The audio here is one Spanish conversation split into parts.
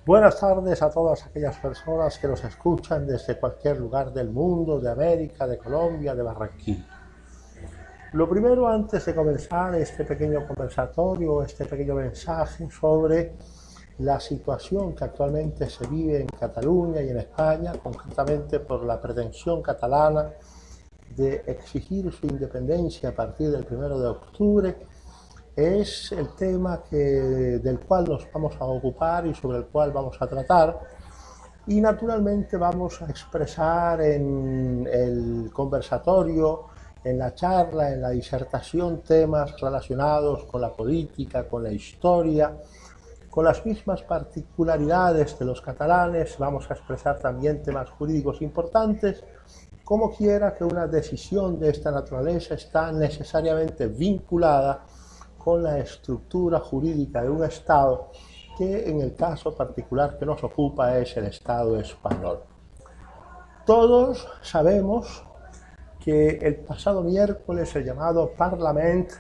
Buenas tardes a todas aquellas personas que nos escuchan desde cualquier lugar del mundo, de América, de Colombia, de Barranquilla. Lo primero, antes de comenzar este pequeño conversatorio, este pequeño mensaje sobre la situación que actualmente se vive en Cataluña y en España, concretamente por la pretensión catalana de exigir su independencia a partir del 1 de octubre, es el tema del cual nos vamos a ocupar y sobre el cual vamos a tratar. Y naturalmente vamos a expresar en el conversatorio, en la charla, en la disertación, temas relacionados con la política, con la historia, con las mismas particularidades de los catalanes. Vamos a expresar también temas jurídicos importantes, como quiera que una decisión de esta naturaleza está necesariamente vinculada con la estructura jurídica de un Estado que en el caso particular que nos ocupa es el Estado español. Todos sabemos que el pasado miércoles el llamado Parlament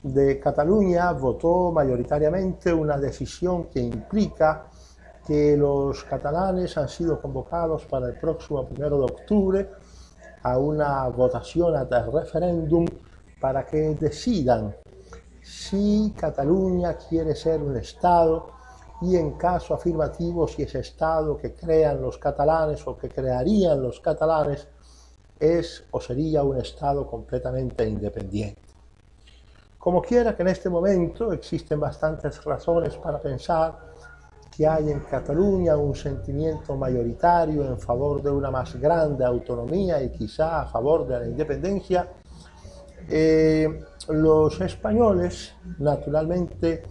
de Cataluña votó mayoritariamente una decisión que implica que los catalanes han sido convocados para el próximo 1 de octubre a una votación ad referéndum para que decidan si Cataluña quiere ser un Estado y, en caso afirmativo, si ese Estado que crean los catalanes o que crearían los catalanes es o sería un Estado completamente independiente. Como quiera que en este momento existen bastantes razones para pensar que hay en Cataluña un sentimiento mayoritario en favor de una más grande autonomía y quizá a favor de la independencia, los españoles naturalmente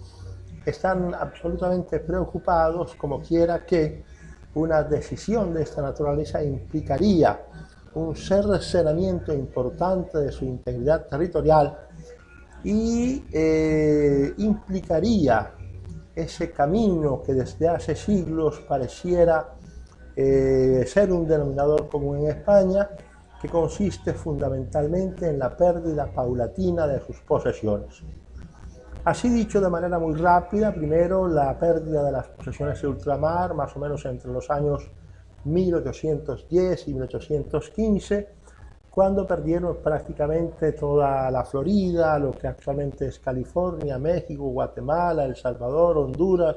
están absolutamente preocupados, como quiera que una decisión de esta naturaleza implicaría un cercenamiento importante de su integridad territorial y implicaría ese camino que desde hace siglos pareciera ser un denominador común en España, que consiste fundamentalmente en la pérdida paulatina de sus posesiones. Así dicho de manera muy rápida, primero la pérdida de las posesiones de ultramar, más o menos entre los años 1810 y 1815, cuando perdieron prácticamente toda la Florida, lo que actualmente es California, México, Guatemala, El Salvador, Honduras,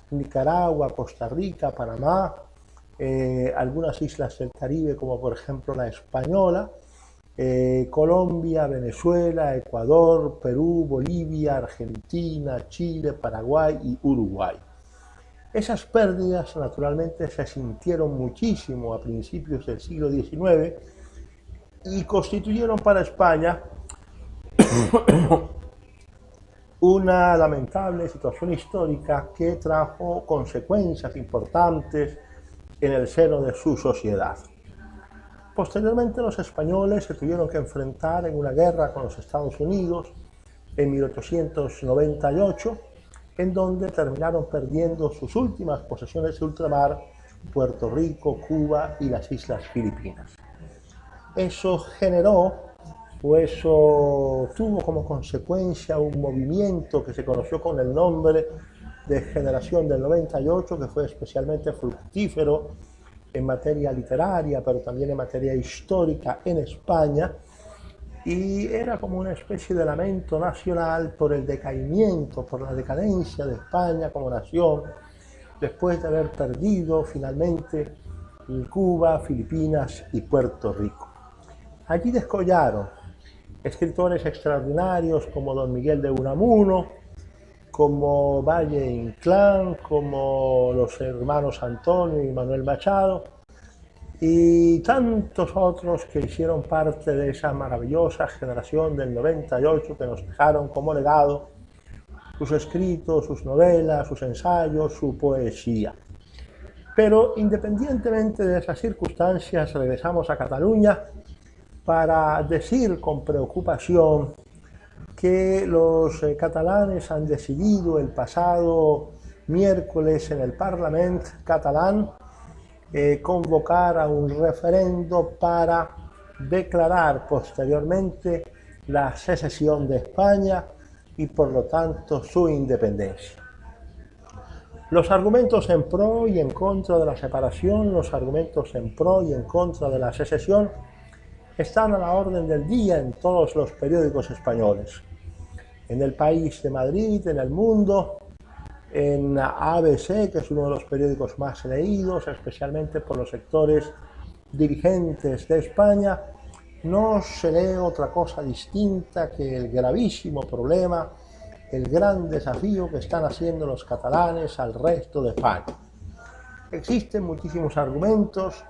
Nicaragua, Costa Rica, Panamá, algunas islas del Caribe como por ejemplo la Española, Colombia, Venezuela, Ecuador, Perú, Bolivia, Argentina, Chile, Paraguay y Uruguay. Esas pérdidas naturalmente se sintieron muchísimo a principios del siglo XIX y constituyeron para España una lamentable situación histórica que trajo consecuencias importantes en el seno de su sociedad. Posteriormente los españoles se tuvieron que enfrentar en una guerra con los Estados Unidos en 1898, en donde terminaron perdiendo sus últimas posesiones de ultramar, Puerto Rico, Cuba y las Islas Filipinas. Eso generó, o eso tuvo como consecuencia un movimiento que se conoció con el nombre de Generación del 98, que fue especialmente fructífero en materia literaria, pero también en materia histórica en España, y era como una especie de lamento nacional por el decaimiento, por la decadencia de España como nación, después de haber perdido finalmente Cuba, Filipinas y Puerto Rico. Allí descollaron escritores extraordinarios como don Miguel de Unamuno, como Valle Inclán, como los hermanos Antonio y Manuel Machado, y tantos otros que hicieron parte de esa maravillosa generación del 98 que nos dejaron como legado sus escritos, sus novelas, sus ensayos, su poesía. Pero independientemente de esas circunstancias, regresamos a Cataluña para decir con preocupación que los catalanes han decidido el pasado miércoles en el Parlament catalán convocar a un referendo para declarar posteriormente la secesión de España y por lo tanto su independencia. Los argumentos en pro y en contra de la separación, los argumentos en pro y en contra de la secesión están a la orden del día en todos los periódicos españoles. En El País de Madrid, en El Mundo, en ABC, que es uno de los periódicos más leídos, especialmente por los sectores dirigentes de España, no se lee otra cosa distinta que el gravísimo problema, el gran desafío que están haciendo los catalanes al resto de España. Existen muchísimos argumentos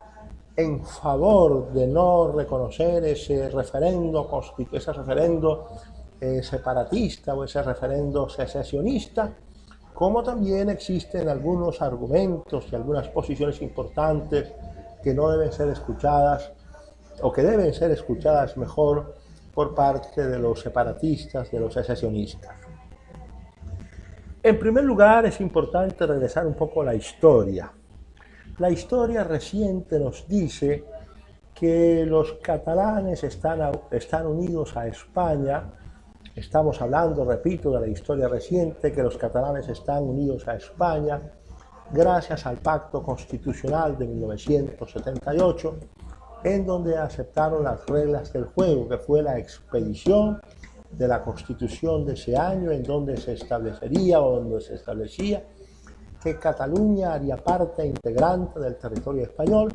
en favor de no reconocer ese referendo separatista o ese referendo secesionista, como también existen algunos argumentos y algunas posiciones importantes que no deben ser escuchadas o que deben ser escuchadas mejor por parte de los separatistas, de los secesionistas. En primer lugar, es importante regresar un poco a la historia. La historia reciente nos dice que los catalanes están unidos a España. Estamos hablando, repito, de la historia reciente, que los catalanes están unidos a España gracias al Pacto Constitucional de 1978, en donde aceptaron las reglas del juego, que fue la expedición de la Constitución de ese año, en donde se establecía que Cataluña haría parte integrante del territorio español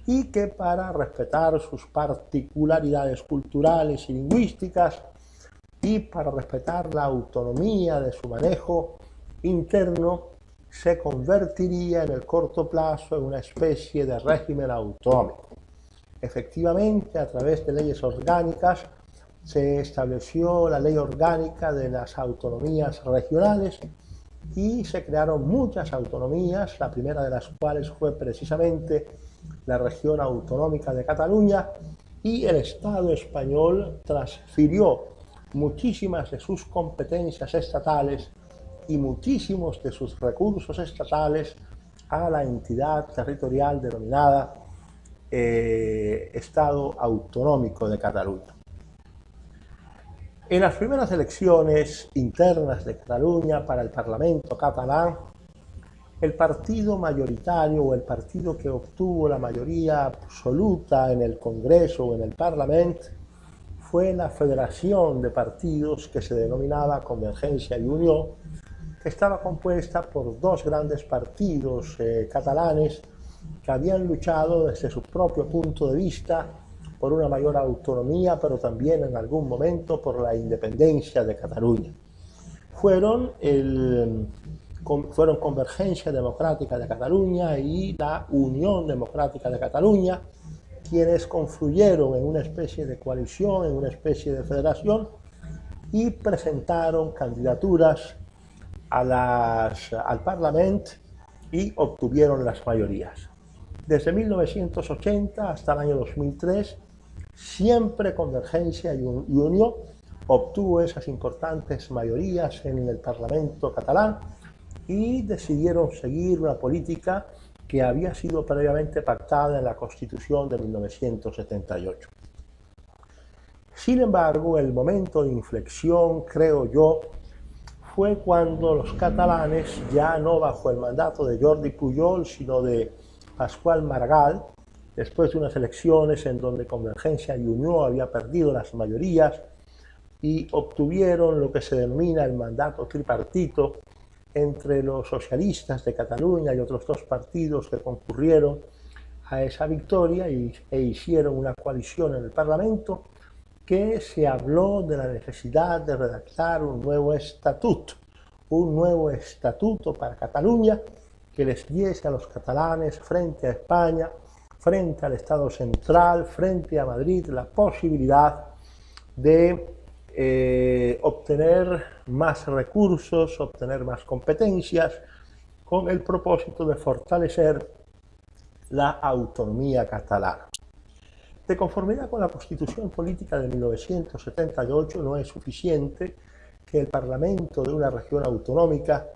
y que para respetar sus particularidades culturales y lingüísticas y para respetar la autonomía de su manejo interno, se convertiría en el corto plazo en una especie de régimen autonómico. Efectivamente, a través de leyes orgánicas, se estableció la ley orgánica de las autonomías regionales y se crearon muchas autonomías, la primera de las cuales fue precisamente la región autonómica de Cataluña, y el Estado español transfirió muchísimas de sus competencias estatales y muchísimos de sus recursos estatales a la entidad territorial denominada Estado Autonómico de Cataluña. En las primeras elecciones internas de Cataluña para el Parlamento catalán, el partido mayoritario o el partido que obtuvo la mayoría absoluta en el Congreso o en el Parlamento fue la Federación de Partidos que se denominaba Convergencia y Unió, que estaba compuesta por dos grandes partidos catalanes que habían luchado desde su propio punto de vista por una mayor autonomía, pero también en algún momento por la independencia de Cataluña. Fueron Convergencia Democrática de Cataluña y la Unión Democrática de Cataluña quienes confluyeron en una especie de coalición, en una especie de federación, y presentaron candidaturas al Parlamento y obtuvieron las mayorías. Desde 1980 hasta el año 2003, siempre Convergencia y Unió obtuvo esas importantes mayorías en el Parlamento catalán y decidieron seguir una política que había sido previamente pactada en la Constitución de 1978. Sin embargo, el momento de inflexión, creo yo, fue cuando los catalanes, ya no bajo el mandato de Jordi Pujol, sino de Pasqual Maragall, después de unas elecciones en donde Convergencia y Unió había perdido las mayorías y obtuvieron lo que se denomina el mandato tripartito entre los socialistas de Cataluña y otros dos partidos que concurrieron a esa victoria e hicieron una coalición en el Parlamento, que se habló de la necesidad de redactar un nuevo estatuto para Cataluña que les diese a los catalanes frente a España, frente al Estado central, frente a Madrid, la posibilidad de obtener más recursos, obtener más competencias, con el propósito de fortalecer la autonomía catalana. De conformidad con la Constitución Política de 1978, no es suficiente que el Parlamento de una región autonómica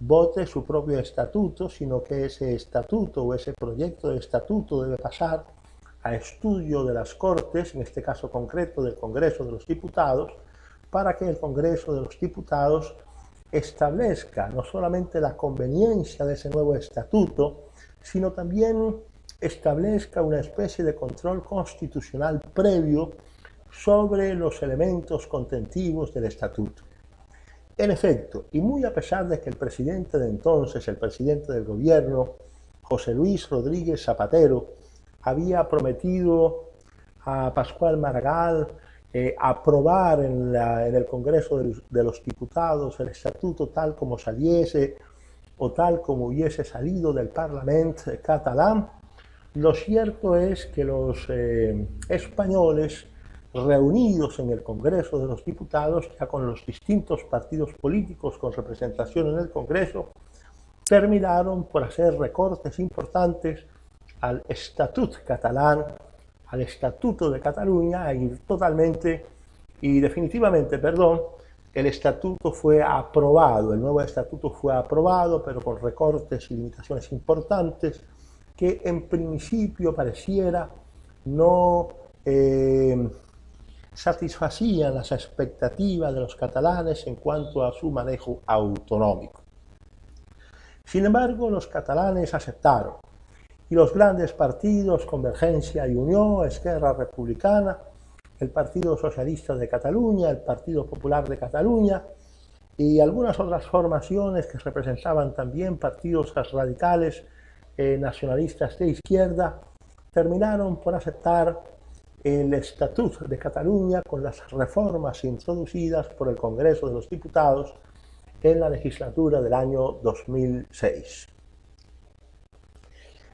vote su propio estatuto, sino que ese estatuto o ese proyecto de estatuto debe pasar a estudio de las Cortes, en este caso concreto del Congreso de los Diputados, para que el Congreso de los Diputados establezca no solamente la conveniencia de ese nuevo estatuto, sino también establezca una especie de control constitucional previo sobre los elementos contentivos del estatuto. En efecto, y muy a pesar de que el presidente de entonces, el presidente del gobierno, José Luis Rodríguez Zapatero, había prometido a Pascual Maragall aprobar en el Congreso de los Diputados el estatuto tal como saliese o tal como hubiese salido del Parlamento catalán, lo cierto es que los españoles reunidos en el Congreso de los Diputados, ya con los distintos partidos políticos con representación en el Congreso, terminaron por hacer recortes importantes al Estatut catalán, al Estatuto de Cataluña, y totalmente y definitivamente, el estatuto fue aprobado, el nuevo estatuto fue aprobado, pero con recortes y limitaciones importantes que en principio pareciera no satisfacían las expectativas de los catalanes en cuanto a su manejo autonómico. Sin embargo, los catalanes aceptaron, y los grandes partidos Convergencia y Unió, Esquerra Republicana, el Partido Socialista de Cataluña, el Partido Popular de Cataluña y algunas otras formaciones que representaban también partidos radicales nacionalistas de izquierda, terminaron por aceptar el Estatut de Cataluña con las reformas introducidas por el Congreso de los Diputados en la legislatura del año 2006.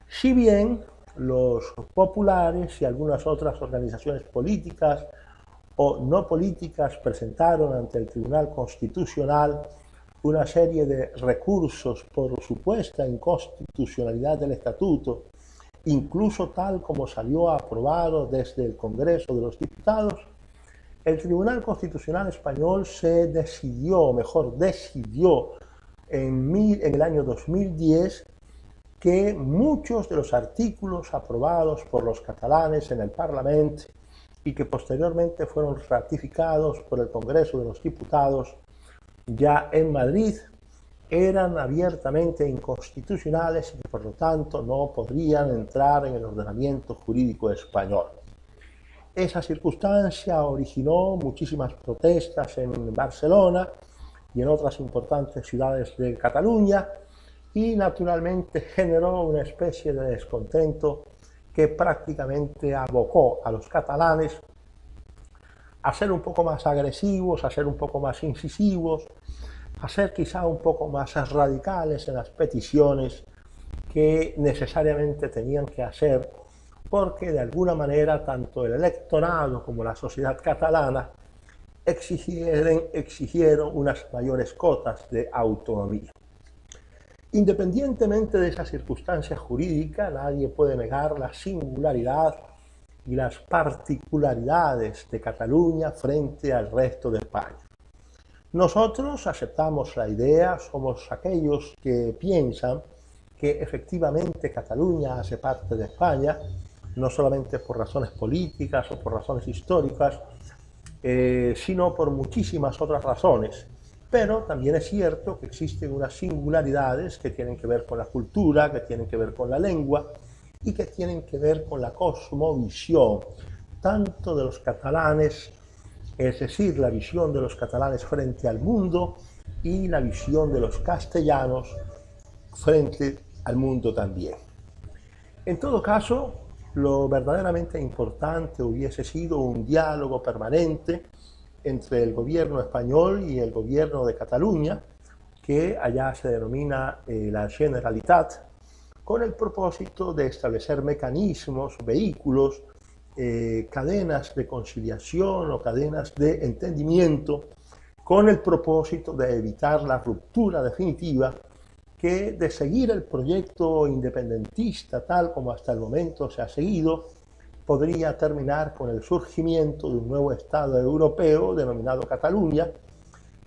Si bien los populares y algunas otras organizaciones políticas o no políticas presentaron ante el Tribunal Constitucional una serie de recursos por supuesta inconstitucionalidad del Estatuto, incluso tal como salió aprobado desde el Congreso de los Diputados, el Tribunal Constitucional español decidió en el año 2010 que muchos de los artículos aprobados por los catalanes en el Parlamento y que posteriormente fueron ratificados por el Congreso de los Diputados ya en Madrid eran abiertamente inconstitucionales y que por lo tanto no podrían entrar en el ordenamiento jurídico español. Esa circunstancia originó muchísimas protestas en Barcelona y en otras importantes ciudades de Cataluña, y naturalmente generó una especie de descontento que prácticamente abocó a los catalanes a ser un poco más agresivos, a ser un poco más incisivos, a ser quizá un poco más radicales en las peticiones que necesariamente tenían que hacer, porque de alguna manera tanto el electorado como la sociedad catalana exigieron unas mayores cotas de autonomía. Independientemente de esa circunstancia jurídica, nadie puede negar la singularidad y las particularidades de Cataluña frente al resto de España. Nosotros aceptamos la idea, somos aquellos que piensan que efectivamente Cataluña hace parte de España, no solamente por razones políticas o por razones históricas, sino por muchísimas otras razones. Pero también es cierto que existen unas singularidades que tienen que ver con la cultura, que tienen que ver con la lengua y que tienen que ver con la cosmovisión, tanto de los catalanes, es decir, la visión de los catalanes frente al mundo y la visión de los castellanos frente al mundo también. En todo caso, lo verdaderamente importante hubiese sido un diálogo permanente entre el gobierno español y el gobierno de Cataluña, que allá se denomina la Generalitat, con el propósito de establecer mecanismos, vehículos, cadenas de conciliación o cadenas de entendimiento, con el propósito de evitar la ruptura definitiva que, de seguir el proyecto independentista tal como hasta el momento se ha seguido, podría terminar con el surgimiento de un nuevo Estado europeo denominado Cataluña,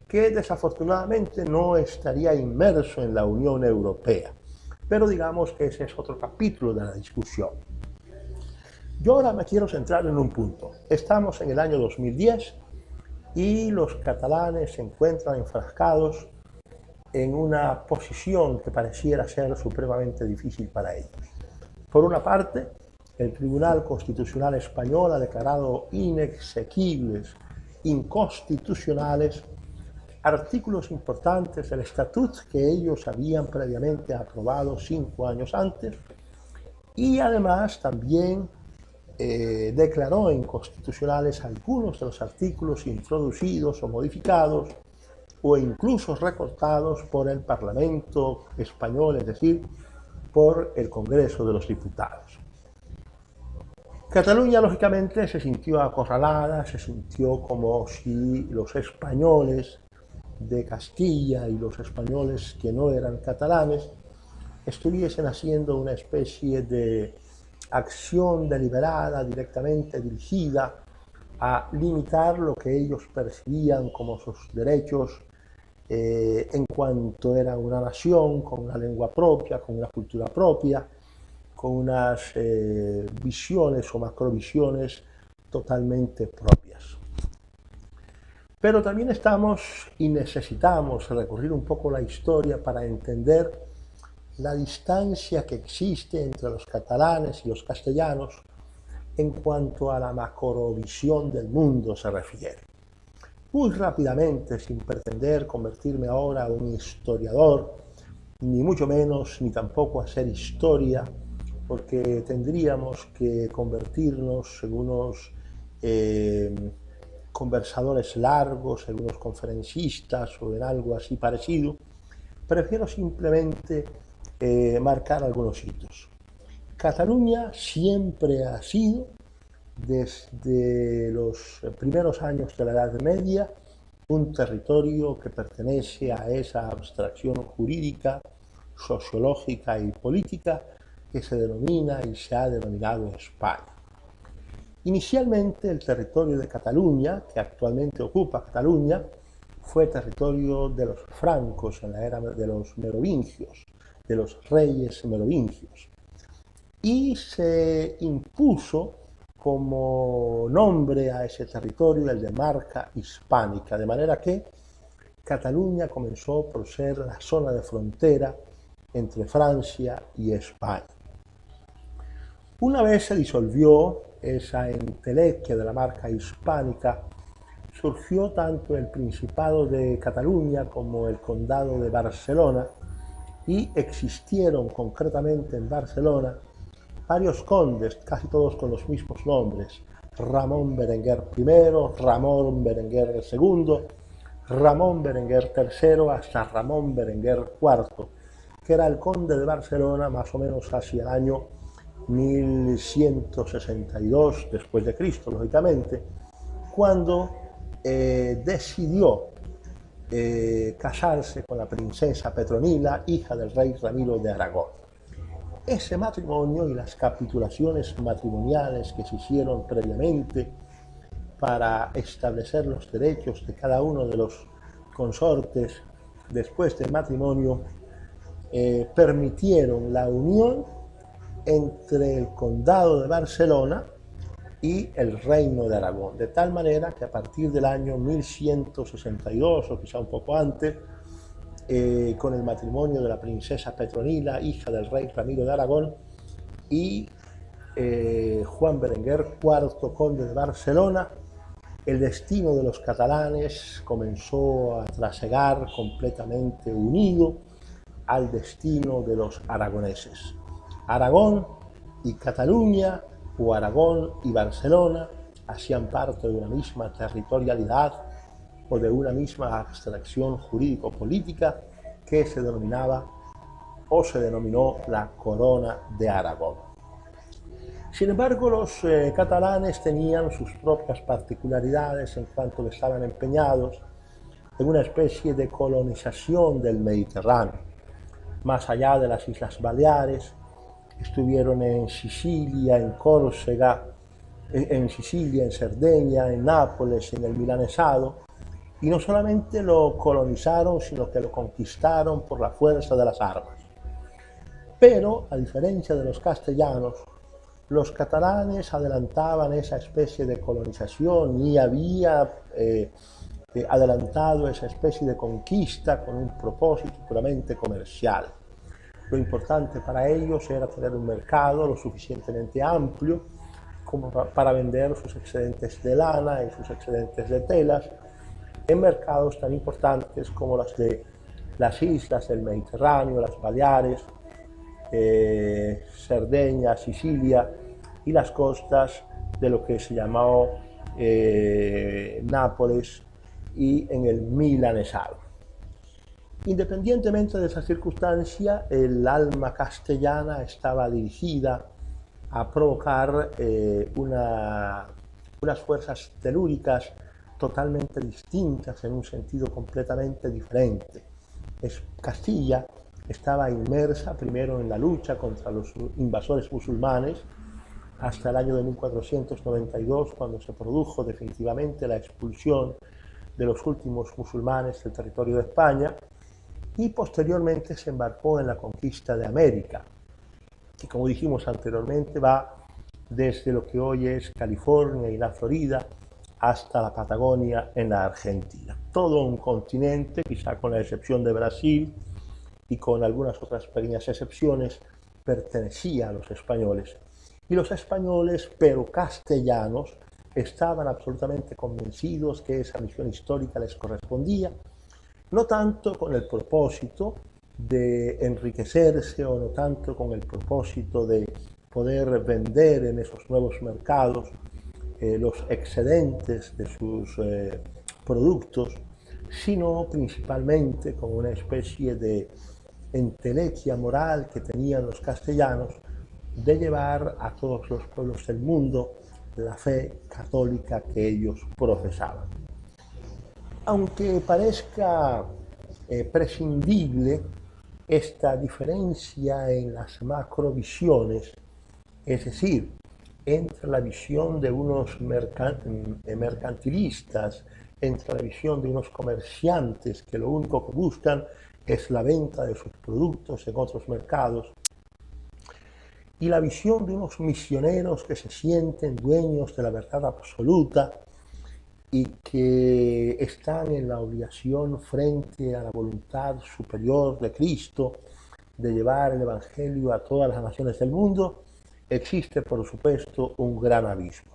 que desafortunadamente no estaría inmerso en la Unión Europea. Pero digamos que ese es otro capítulo de la discusión. Yo ahora me quiero centrar en un punto. Estamos en el año 2010 y los catalanes se encuentran enfrascados en una posición que pareciera ser supremamente difícil para ellos. Por una parte, el Tribunal Constitucional Español ha declarado inexequibles, inconstitucionales, artículos importantes del Estatut que ellos habían previamente aprobado 5 años antes, y además también declaró inconstitucionales algunos de los artículos introducidos o modificados o incluso recortados por el Parlamento español, es decir, por el Congreso de los Diputados. Cataluña, lógicamente, se sintió acorralada, se sintió como si los españoles de Castilla y los españoles que no eran catalanes estuviesen haciendo una especie de acción deliberada, directamente dirigida a limitar lo que ellos percibían como sus derechos en cuanto era una nación, con una lengua propia, con una cultura propia, con unas visiones o macrovisiones totalmente propias. Pero también estamos y necesitamos recurrir un poco a la historia para entender la distancia que existe entre los catalanes y los castellanos en cuanto a la macrovisión del mundo se refiere. Muy rápidamente, sin pretender convertirme ahora en un historiador, ni mucho menos, ni tampoco hacer historia, porque tendríamos que convertirnos en unos conversadores largos, en unos conferencistas o en algo así parecido. Prefiero simplemente marcar algunos hitos. Cataluña siempre ha sido, desde los primeros años de la Edad Media, un territorio que pertenece a esa abstracción jurídica, sociológica y política que se denomina y se ha denominado España. Inicialmente el territorio de Cataluña, que actualmente ocupa Cataluña, fue territorio de los francos en la era de los merovingios, de los reyes merovingios, y se impuso como nombre a ese territorio el de Marca Hispánica, de manera que Cataluña comenzó por ser la zona de frontera entre Francia y España. Una vez se disolvió esa entelequia de la Marca Hispánica, surgió tanto el Principado de Cataluña como el Condado de Barcelona, y existieron concretamente en Barcelona varios condes, casi todos con los mismos nombres: Ramón Berenguer I, Ramón Berenguer II, Ramón Berenguer III, hasta Ramón Berenguer IV, que era el conde de Barcelona más o menos hacia el año 1162 después de Cristo, lógicamente, cuando decidió casarse con la princesa Petronila, hija del rey Ramiro de Aragón. Ese matrimonio y las capitulaciones matrimoniales que se hicieron previamente para establecer los derechos de cada uno de los consortes después del matrimonio permitieron la unión entre el Condado de Barcelona y el Reino de Aragón, de tal manera que a partir del año 1162 o quizá un poco antes, con el matrimonio de la princesa Petronila, hija del rey Ramiro de Aragón, y Juan Berenguer IV, conde de Barcelona, el destino de los catalanes comenzó a trasegar completamente unido al destino de los aragoneses. Aragón y Cataluña, o Aragón y Barcelona, hacían parte de una misma territorialidad o de una misma abstracción jurídico-política que se denominaba o se denominó la Corona de Aragón. Sin embargo, los catalanes tenían sus propias particularidades en cuanto que estaban empeñados en una especie de colonización del Mediterráneo. Más allá de las Islas Baleares, estuvieron en Sicilia, en Córcega, en Sicilia, en Cerdeña, en Nápoles, en el Milanesado, y no solamente lo colonizaron, sino que lo conquistaron por la fuerza de las armas. Pero, a diferencia de los castellanos, los catalanes adelantaban esa especie de colonización y había adelantado esa especie de conquista con un propósito puramente comercial. Lo importante para ellos era tener un mercado lo suficientemente amplio como para vender sus excedentes de lana y sus excedentes de telas en mercados tan importantes como las de las islas del Mediterráneo, las Baleares, Cerdeña, Sicilia y las costas de lo que se llamó Nápoles y en el Milanesado. Independientemente de esa circunstancia, el alma castellana estaba dirigida a provocar unas fuerzas telúricas totalmente distintas en un sentido completamente diferente. Castilla estaba inmersa primero en la lucha contra los invasores musulmanes hasta el año de 1492, cuando se produjo definitivamente la expulsión de los últimos musulmanes del territorio de España, y posteriormente se embarcó en la conquista de América, que como dijimos anteriormente va desde lo que hoy es California y la Florida hasta la Patagonia en la Argentina. Todo un continente, quizá con la excepción de Brasil y con algunas otras pequeñas excepciones, pertenecía a los españoles. Y los españoles, pero castellanos, estaban absolutamente convencidos que esa misión histórica les correspondía, no tanto con el propósito de enriquecerse o no tanto con el propósito de poder vender en esos nuevos mercados los excedentes de sus productos, sino principalmente como una especie de entelequia moral que tenían los castellanos de llevar a todos los pueblos del mundo la fe católica que ellos profesaban. Aunque parezca prescindible esta diferencia en las macrovisiones, es decir, entre la visión de unos mercantilistas, entre la visión de unos comerciantes que lo único que buscan es la venta de sus productos en otros mercados, y la visión de unos misioneros que se sienten dueños de la verdad absoluta y que están en la obligación frente a la voluntad superior de Cristo de llevar el Evangelio a todas las naciones del mundo, existe por supuesto un gran abismo.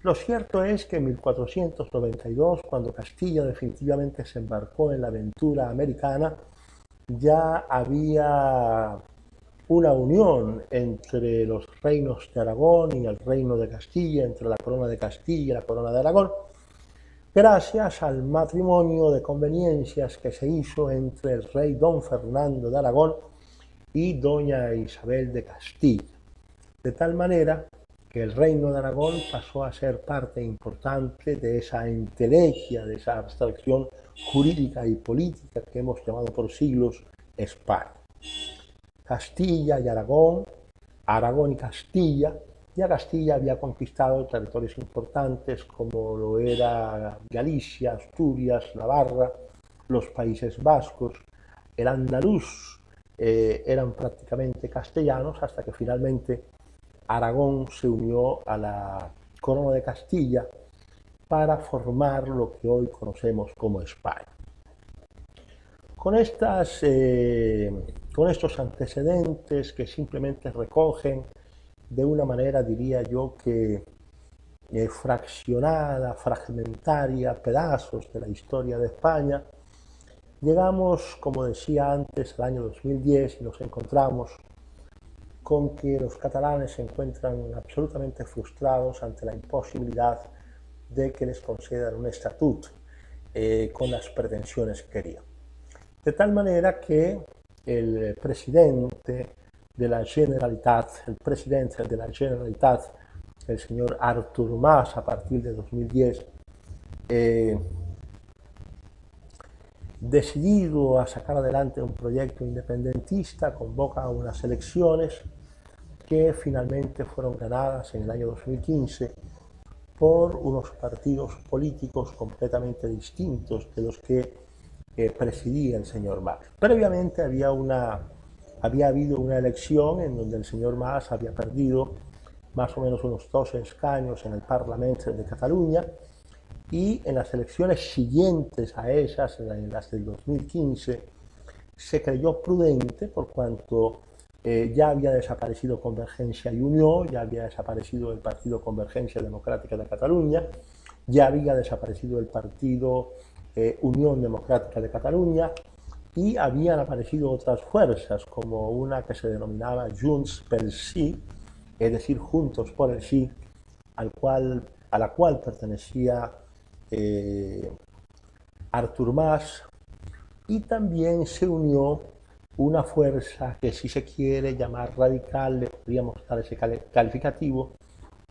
Lo cierto es que en 1492, cuando Castilla definitivamente se embarcó en la aventura americana, ya había una unión entre los reinos de Aragón y el reino de Castilla, entre la corona de Castilla y la corona de Aragón, gracias al matrimonio de conveniencias que se hizo entre el rey don Fernando de Aragón y doña Isabel de Castilla, de tal manera que el reino de Aragón pasó a ser parte importante de esa entelequia, de esa abstracción jurídica y política que hemos llamado por siglos España. Castilla y Aragón, Aragón y Castilla. Ya Castilla había conquistado territorios importantes como lo era Galicia, Asturias, Navarra, los Países Vascos, el andaluz, eran prácticamente castellanos hasta que finalmente Aragón se unió a la corona de Castilla para formar lo que hoy conocemos como España. Con estos antecedentes que simplemente recogen de una manera, diría yo, que fraccionada, fragmentaria, pedazos de la historia de España, llegamos, como decía antes, al año 2010 y nos encontramos con que los catalanes se encuentran absolutamente frustrados ante la imposibilidad de que les concedan un estatuto con las pretensiones que querían. De tal manera que el presidente de la Generalitat, el señor Artur Mas, a partir de 2010, decidido a sacar adelante un proyecto independentista, convoca unas elecciones que finalmente fueron ganadas en el año 2015 por unos partidos políticos completamente distintos de los que presidía el señor Mas. Previamente había habido una elección en donde el señor Mas había perdido más o menos unos 12 escaños en el Parlamento de Cataluña y en las elecciones siguientes a esas, en las del 2015, se creyó prudente por cuanto ya había desaparecido Convergencia y Unió, ya había desaparecido el partido Convergencia Democrática de Cataluña, ya había desaparecido el partido Unión Democrática de Cataluña y habían aparecido otras fuerzas como una que se denominaba Junts pel Sí, es decir, Juntos por el Sí, a la cual pertenecía Artur Mas, y también se unió una fuerza que, si se quiere llamar radical, le podríamos dar ese calificativo,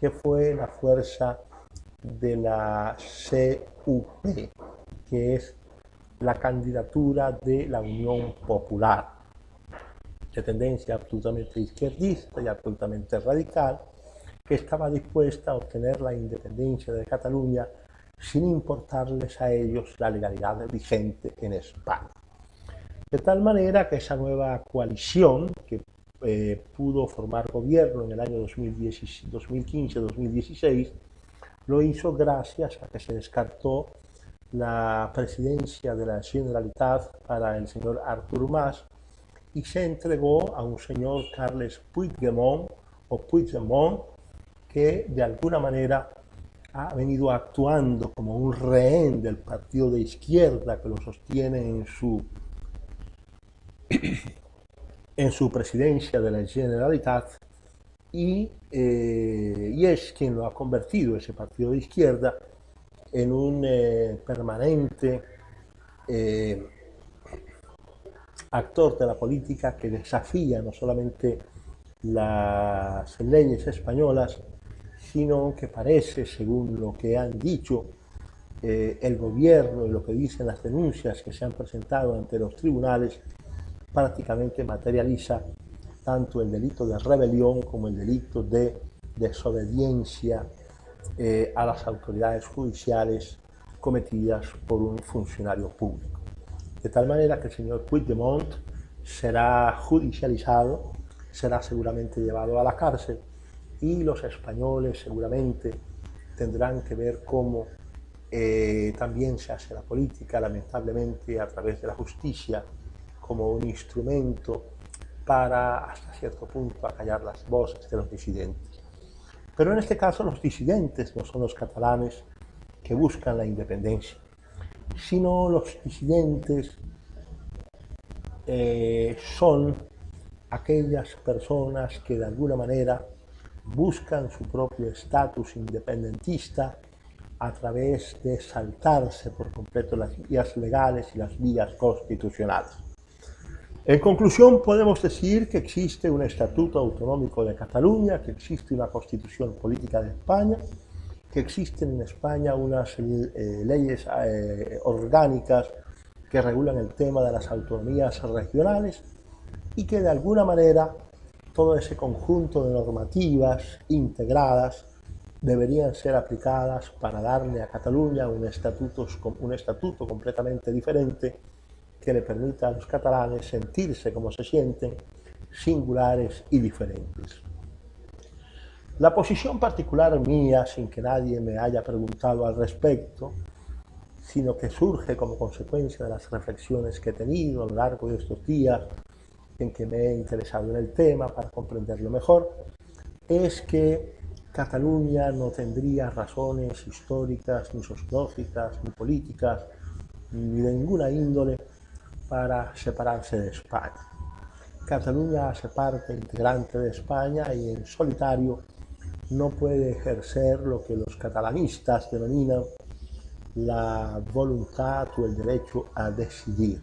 que fue la fuerza de la CUP, que es la candidatura de la Unión Popular, de tendencia absolutamente izquierdista y absolutamente radical, que estaba dispuesta a obtener la independencia de Cataluña sin importarles a ellos la legalidad vigente en España. De tal manera que esa nueva coalición, que pudo formar gobierno en el año 2015-2016, lo hizo gracias a que se descartó la presidencia de la Generalitat para el señor Artur Mas y se entregó a un señor Carles Puigdemont, que de alguna manera ha venido actuando como un rehén del partido de izquierda que lo sostiene en su presidencia de la Generalitat, y es quien lo ha convertido, ese partido de izquierda, en un permanente actor de la política que desafía no solamente las leyes españolas, sino que parece, según lo que han dicho el gobierno y lo que dicen las denuncias que se han presentado ante los tribunales, prácticamente materializa tanto el delito de rebelión como el delito de desobediencia a las autoridades judiciales cometidas por un funcionario público. De tal manera que el señor Puigdemont será judicializado, será seguramente llevado a la cárcel y los españoles seguramente tendrán que ver cómo también se hace la política, lamentablemente a través de la justicia, como un instrumento para, hasta cierto punto, acallar las voces de los disidentes. Pero en este caso los disidentes no son los catalanes que buscan la independencia, sino los disidentes son aquellas personas que de alguna manera buscan su propio estatus independentista a través de saltarse por completo las vías legales y las vías constitucionales. En conclusión, podemos decir que existe un Estatuto Autonómico de Cataluña, que existe una Constitución Política de España, que existen en España unas leyes orgánicas que regulan el tema de las autonomías regionales y que de alguna manera todo ese conjunto de normativas integradas deberían ser aplicadas para darle a Cataluña un estatuto completamente diferente que le permita a los catalanes sentirse como se sienten, singulares y diferentes. La posición particular mía, sin que nadie me haya preguntado al respecto, sino que surge como consecuencia de las reflexiones que he tenido a lo largo de estos días en que me he interesado en el tema para comprenderlo mejor, es que Cataluña no tendría razones históricas, ni sociológicas, ni políticas, ni de ninguna índole para separarse de España. Cataluña hace parte integrante de España y en solitario no puede ejercer lo que los catalanistas denominan la voluntad o el derecho a decidir.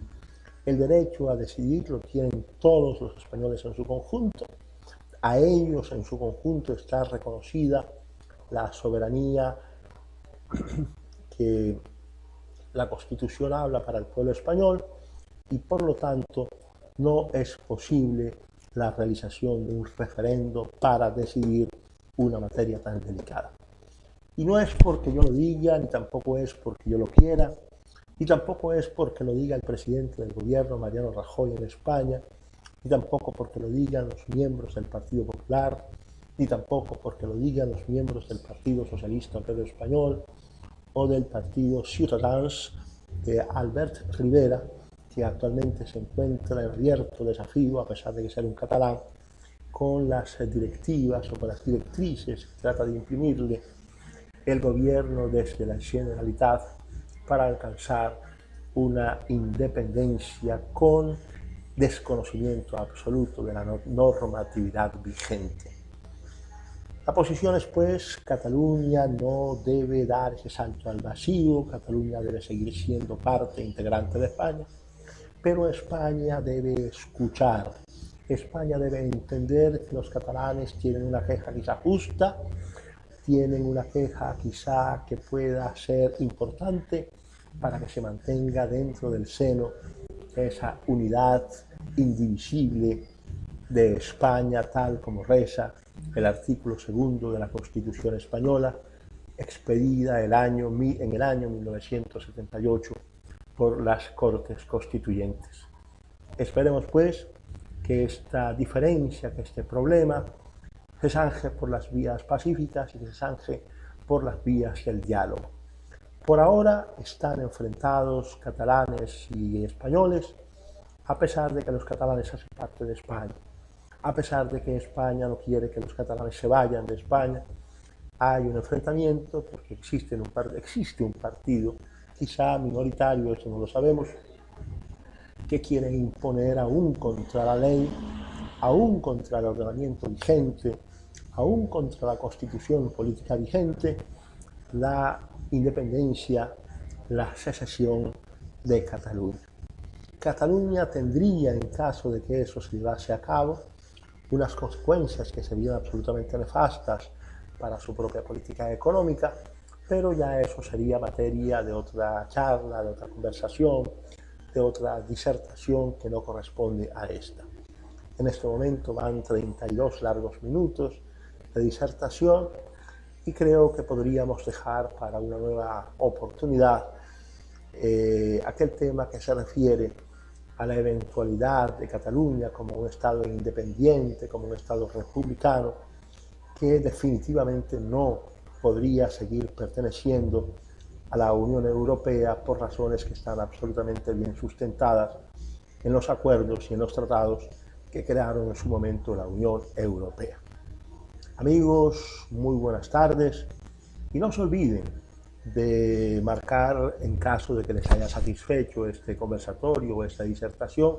El derecho a decidir lo tienen todos los españoles en su conjunto. A ellos en su conjunto está reconocida la soberanía que la Constitución habla para el pueblo español y por lo tanto no es posible la realización de un referendo para decidir una materia tan delicada. Y no es porque yo lo diga, ni tampoco es porque yo lo quiera, ni tampoco es porque lo diga el presidente del gobierno, Mariano Rajoy, en España, ni tampoco porque lo digan los miembros del Partido Popular, ni tampoco porque lo digan los miembros del Partido Socialista Obrero Español, o del partido Ciutadans de Albert Rivera, que actualmente se encuentra en abierto desafío, a pesar de que ser un catalán, con las directivas o con las directrices que trata de imprimirle el gobierno desde la Generalitat para alcanzar una independencia con desconocimiento absoluto de la normatividad vigente. La posición es, pues, Cataluña no debe dar ese salto al vacío, Cataluña debe seguir siendo parte integrante de España, pero España debe escuchar, España debe entender que los catalanes tienen una queja quizá justa, tienen una queja quizá que pueda ser importante para que se mantenga dentro del seno esa unidad indivisible de España, tal como reza el artículo 2 de la Constitución española, expedida en el año 1978 por las Cortes Constituyentes. Esperemos, pues, que esta diferencia, que este problema, se zanje por las vías pacíficas y que se zanje por las vías del diálogo. Por ahora están enfrentados catalanes y españoles, a pesar de que los catalanes hacen parte de España, a pesar de que España no quiere que los catalanes se vayan de España. Hay un enfrentamiento porque existe un partido, quizá minoritario, eso no lo sabemos, que quiere imponer aún contra la ley, aún contra el ordenamiento vigente, aún contra la constitución política vigente, la independencia, la secesión de Cataluña. Cataluña tendría, en caso de que eso se llevase a cabo, unas consecuencias que serían absolutamente nefastas para su propia política económica, pero ya eso sería materia de otra charla, de otra conversación, de otra disertación que no corresponde a esta. En este momento van 32 largos minutos de disertación y creo que podríamos dejar para una nueva oportunidad aquel tema que se refiere a la eventualidad de Cataluña como un Estado independiente, como un Estado republicano, que definitivamente no podría seguir perteneciendo a la Unión Europea por razones que están absolutamente bien sustentadas en los acuerdos y en los tratados que crearon en su momento la Unión Europea. Amigos, muy buenas tardes y no se olviden de marcar, en caso de que les haya satisfecho este conversatorio o esta disertación,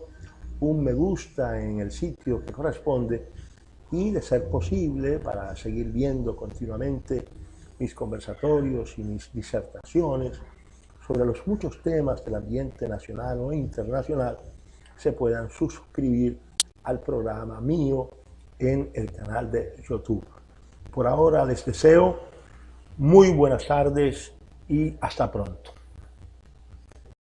un me gusta en el sitio que corresponde y, de ser posible, para seguir viendo continuamente mis conversatorios y mis disertaciones sobre los muchos temas del ambiente nacional o internacional, se puedan suscribir al programa mío en el canal de YouTube. Por ahora les deseo muy buenas tardes y hasta pronto.